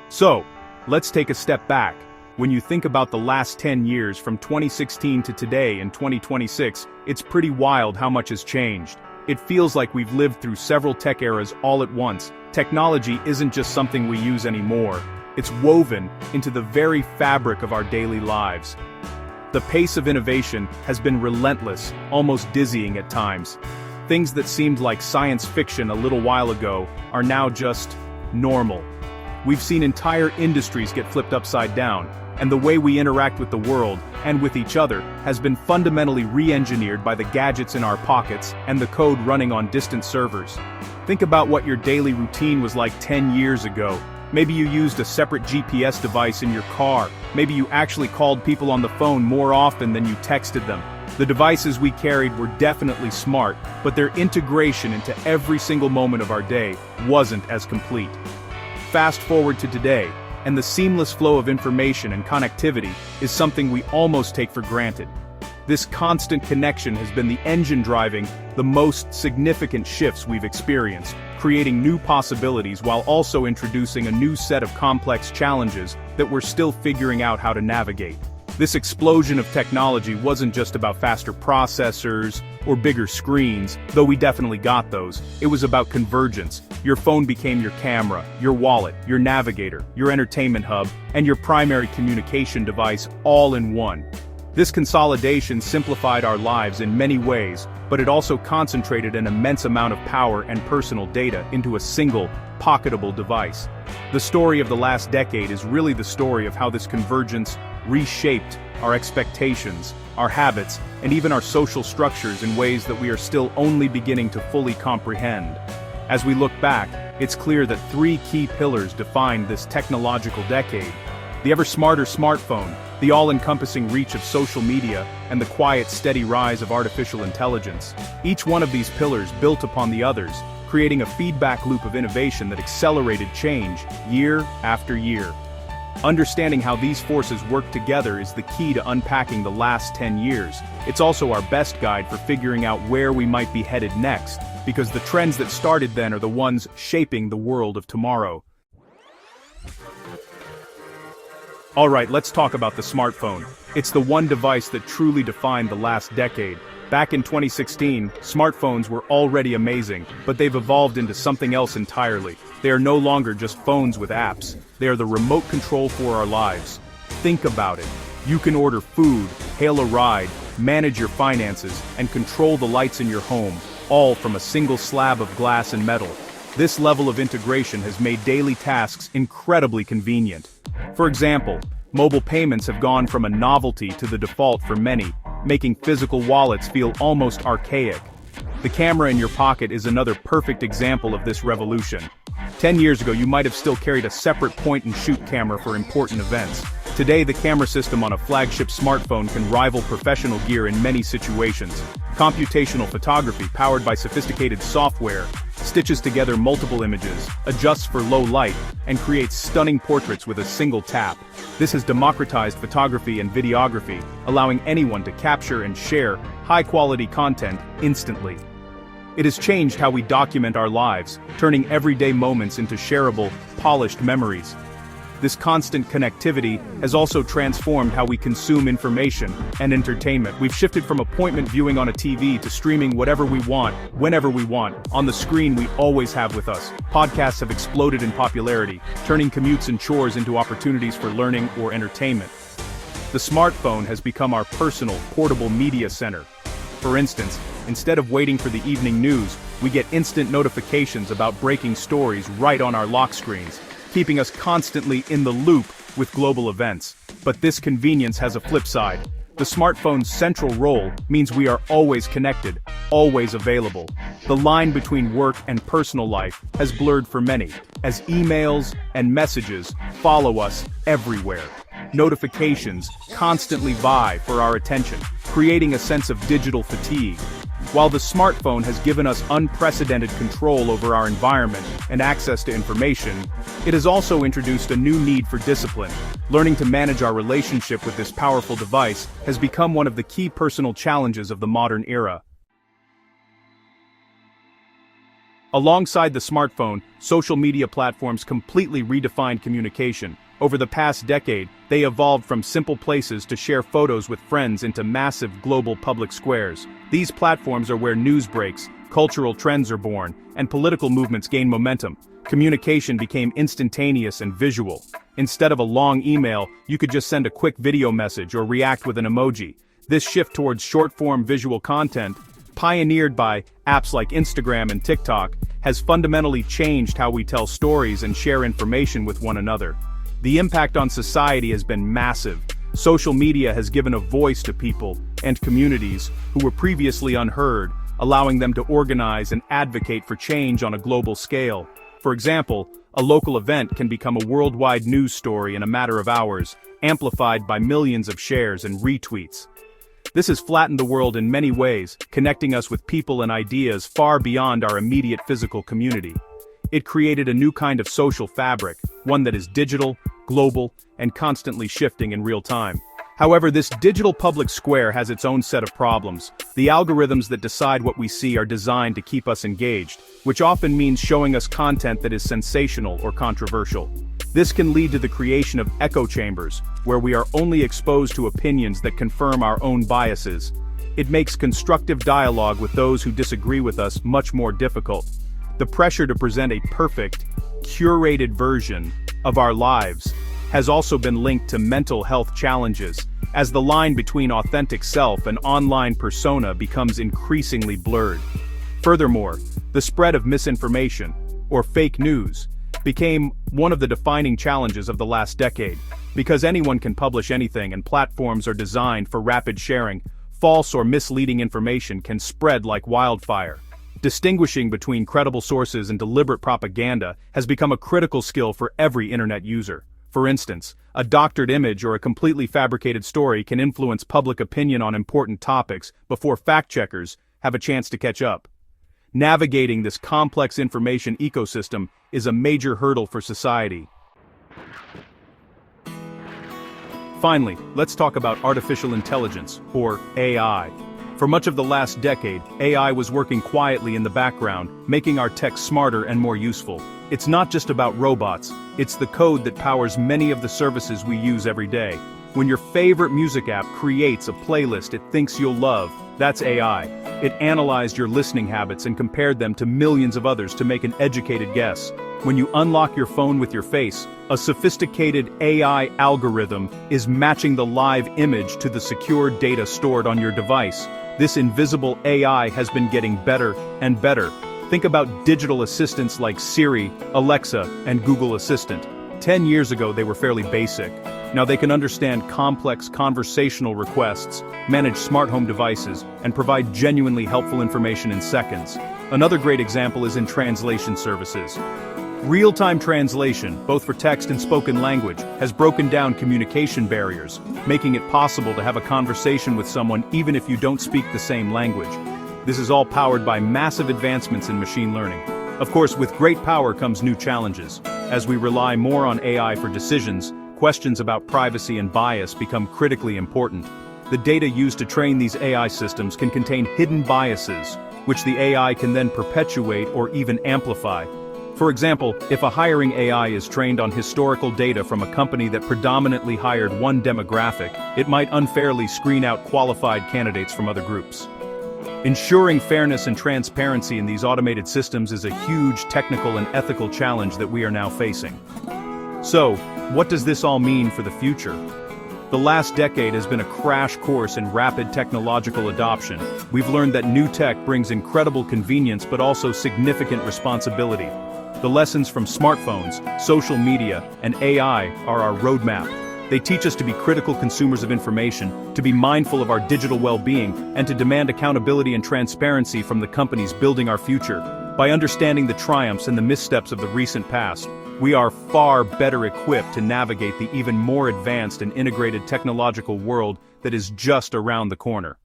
So, let's take a step back. When you think about the last 10 years from 2016 to today in 2026, it's pretty wild how much has changed. It feels like we've lived through several tech eras all at once. Technology isn't just something we use anymore. It's woven into the very fabric of our daily lives. The pace of innovation has been relentless, almost dizzying at times. Things that seemed like science fiction a little while ago are now just normal. We've seen entire industries get flipped upside down, and the way we interact with the world, and with each other, has been fundamentally re-engineered by the gadgets in our pockets and the code running on distant servers. Think about what your daily routine was like 10 years ago. Maybe you used a separate GPS device in your car. Maybe you actually called people on the phone more often than you texted them. The devices we carried were definitely smart, but their integration into every single moment of our day wasn't as complete. Fast forward to today, and the seamless flow of information and connectivity is something we almost take for granted. This constant connection has been the engine driving the most significant shifts we've experienced, creating new possibilities while also introducing a new set of complex challenges that we're still figuring out how to navigate. This explosion of technology wasn't just about faster processors or bigger screens, though we definitely got those. It was about convergence. Your phone became your camera, your wallet, your navigator, your entertainment hub, and your primary communication device all in one. This consolidation simplified our lives in many ways, but it also concentrated an immense amount of power and personal data into a single, pocketable device. The story of the last decade is really the story of how this convergence reshaped our expectations, our habits, and even our social structures in ways that we are still only beginning to fully comprehend. As we look back, it's clear that three key pillars defined this technological decade: the ever-smarter smartphone, the all-encompassing reach of social media, and the quiet, steady rise of artificial intelligence. Each one of these pillars built upon the others, creating a feedback loop of innovation that accelerated change year after year. Understanding how these forces work together is the key to unpacking the last 10 years. It's also our best guide for figuring out where we might be headed next, because the trends that started then are the ones shaping the world of tomorrow. Alright, let's talk about the smartphone. It's the one device that truly defined the last decade. Back in 2016, smartphones were already amazing, but they've evolved into something else entirely. They are no longer just phones with apps. They are the remote control for our lives. Think about it. You can order food, hail a ride, manage your finances, and control the lights in your home, all from a single slab of glass and metal. This level of integration has made daily tasks incredibly convenient. For example, mobile payments have gone from a novelty to the default for many, making physical wallets feel almost archaic. The camera in your pocket is another perfect example of this revolution. 10 years ago, you might have still carried a separate point-and-shoot camera for important events. Today, the camera system on a flagship smartphone can rival professional gear in many situations. Computational photography, powered by sophisticated software, stitches together multiple images, adjusts for low light, and creates stunning portraits with a single tap. This has democratized photography and videography, allowing anyone to capture and share high-quality content instantly. It has changed how we document our lives, turning everyday moments into shareable, polished memories. This constant connectivity has also transformed how we consume information and entertainment. We've shifted from appointment viewing on a TV to streaming whatever we want, whenever we want, on the screen we always have with us. Podcasts have exploded in popularity, turning commutes and chores into opportunities for learning or entertainment. The smartphone has become our personal, portable media center. For instance, instead of waiting for the evening news, we get instant notifications about breaking stories right on our lock screens, keeping us constantly in the loop with global events. But this convenience has a flip side. The smartphone's central role means we are always connected, always available. The line between work and personal life has blurred for many, as emails and messages follow us everywhere. Notifications constantly vie for our attention, creating a sense of digital fatigue. While the smartphone has given us unprecedented control over our environment and access to information, it has also introduced a new need for discipline. Learning to manage our relationship with this powerful device has become one of the key personal challenges of the modern era. Alongside the smartphone, social media platforms completely redefined communication. Over the past decade, they evolved from simple places to share photos with friends into massive global public squares. These platforms are where news breaks, cultural trends are born, and political movements gain momentum. Communication became instantaneous and visual. Instead of a long email, you could just send a quick video message or react with an emoji. This shift towards short-form visual content, pioneered by apps like Instagram and TikTok, has fundamentally changed how we tell stories and share information with one another. The impact on society has been massive. Social media has given a voice to people and communities who were previously unheard, allowing them to organize and advocate for change on a global scale. For example, a local event can become a worldwide news story in a matter of hours, amplified by millions of shares and retweets. This has flattened the world in many ways, connecting us with people and ideas far beyond our immediate physical community. It created a new kind of social fabric, one that is digital, global, and constantly shifting in real time. However, this digital public square has its own set of problems. The algorithms that decide what we see are designed to keep us engaged, which often means showing us content that is sensational or controversial. This can lead to the creation of echo chambers, where we are only exposed to opinions that confirm our own biases. It makes constructive dialogue with those who disagree with us much more difficult. The pressure to present a perfect, curated version of our lives has also been linked to mental health challenges, as the line between authentic self and online persona becomes increasingly blurred. Furthermore, the spread of misinformation, or fake news, became one of the defining challenges of the last decade. Because anyone can publish anything and platforms are designed for rapid sharing, false or misleading information can spread like wildfire. Distinguishing between credible sources and deliberate propaganda has become a critical skill for every internet user. For instance, a doctored image or a completely fabricated story can influence public opinion on important topics before fact-checkers have a chance to catch up. Navigating this complex information ecosystem is a major hurdle for society. Finally, let's talk about artificial intelligence, or AI. For much of the last decade, AI was working quietly in the background, making our tech smarter and more useful. It's not just about robots, it's the code that powers many of the services we use every day. When your favorite music app creates a playlist it thinks you'll love, that's AI. It analyzed your listening habits and compared them to millions of others to make an educated guess. When you unlock your phone with your face, a sophisticated AI algorithm is matching the live image to the secure data stored on your device. This invisible AI has been getting better and better. Think about digital assistants like Siri, Alexa, and Google Assistant. 10 years ago they were fairly basic. Now they can understand complex conversational requests, manage smart home devices, and provide genuinely helpful information in seconds. Another great example is in translation services. Real-time translation, both for text and spoken language, has broken down communication barriers, making it possible to have a conversation with someone even if you don't speak the same language. This is all powered by massive advancements in machine learning. Of course, with great power comes new challenges. As we rely more on AI for decisions, questions about privacy and bias become critically important. The data used to train these AI systems can contain hidden biases, which the AI can then perpetuate or even amplify. For example, if a hiring AI is trained on historical data from a company that predominantly hired one demographic, it might unfairly screen out qualified candidates from other groups. Ensuring fairness and transparency in these automated systems is a huge technical and ethical challenge that we are now facing. So, what does this all mean for the future? The last decade has been a crash course in rapid technological adoption. We've learned that new tech brings incredible convenience but also significant responsibility. The lessons from smartphones, social media, and AI are our roadmap. They teach us to be critical consumers of information, to be mindful of our digital well-being, and to demand accountability and transparency from the companies building our future. By understanding the triumphs and the missteps of the recent past, we are far better equipped to navigate the even more advanced and integrated technological world that is just around the corner.